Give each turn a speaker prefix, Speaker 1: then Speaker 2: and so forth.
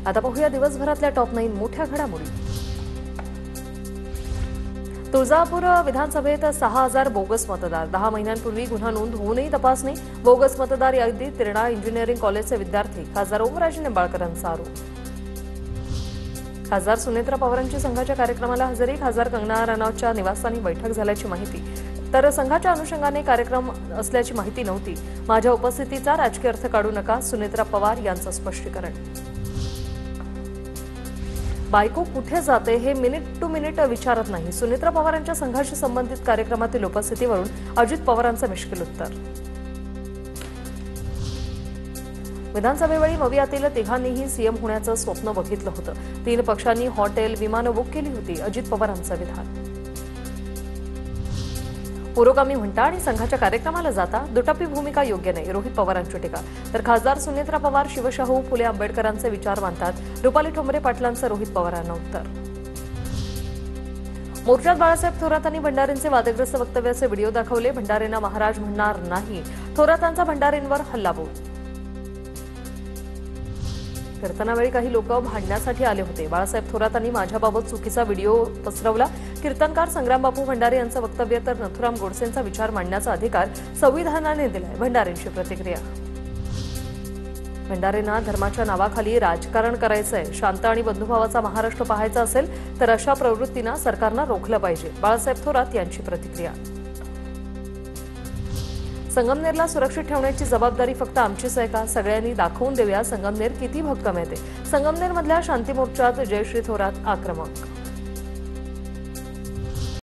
Speaker 1: आता पाहूया दिवसभरातल्या टॉप 9 मोठ्या घडामोडी। तुळजापूर विधानसभेत 6000 बोगस मतदार, 10 महिन्यांपूर्वी गुन्हा नोंद होऊनही तपासणी। बोगस मतदार यादीत तिरणा इंजिनिअरिंग कॉलेजचे विद्यार्थी, खासदार ओमराजे निंबाळकरांचा आरोप। खासदार सुनेत्रा पवारांची संघाच्या कार्यक्रमाला हजेरी, खासदार कंगना रनौतच्या निवासस्थानी बैठक झाल्याची माहिती। तर संघाच्या अनुषंगाने कार्यक्रम असल्याची माहिती नव्हती। माझ्या उपस्थितीचा राजकीय अर्थ काढू नका, सुनेत्रा पवार यांचं स्पष्टीकरण। बायको कुठे जाते हे मिनिट टू मिनिट विचारत नाही, सुनेत्रा पवारांच्या संघाशी संबंधित कार्यक्रमातील उपस्थितीवरून अजित पवारांचं मिश्किल उत्तर। विधानसभेवेळी मवियातील तिघांनीही सीएम होण्याचं स्वप्न बघितलं होतं। 3 पक्षांनी हॉटेल, विमानं बुक केली होती, अजित पवारांचं विधान। पुरोगामी म्हणता आणि संघाच्या कार्यक्रमाला जाता दुटप्पी भूमिका योग्य नाही, रोहित पवारांची टीका। तर खासदार सुनेत्रा पवार शिवशाहू फुले आंबेडकरांचे विचार मानतात, रुपाली ठोंबरे पाटलांचं रोहित पवारांना उत्तर। मोर्चात बाळासाहेब थोरातांनी भंडारेंचे वादग्रस्त वक्तव्याचे व्हिडिओ दाखवले, भंडारेंना महाराज म्हणणार नाही, थोरातांचा भंडारेंवर हल्लाबोल। कीर्तनावेळी काही लोक भांडण्यासाठी आले होते, बाळासाहेब थोरातांनी माझ्याबाबत चुकीचा व्हिडिओ पसरवला। कीर्तनकार संग्रामबापू भंडारे यांचं वक्तव्य तर नथुराम गोडसेंचा विचार मांडण्याचा अधिकार संविधानाने दिलाय, भंडारेंची प्रतिक्रिया। भंडारेंना धर्माच्या नावाखाली राजकारण करायचंय, शांत आणि बंधुभावाचा महाराष्ट्र पाहायचा असेल तर अशा प्रवृत्तींना सरकारनं रोखलं पाहिजे, बाळासाहेब थोरात यांची प्रतिक्रिया। संगमनेरला सुरक्षित ठेवण्याची जबाबदारी फक्त आमचीच आहे का? सगळ्यांनी दाखवून देऊया संगमनेर किती भक्कम आहे ते। संगमनेरमधल्या शांती मोर्चात जयश्री थोरात आक्रमक।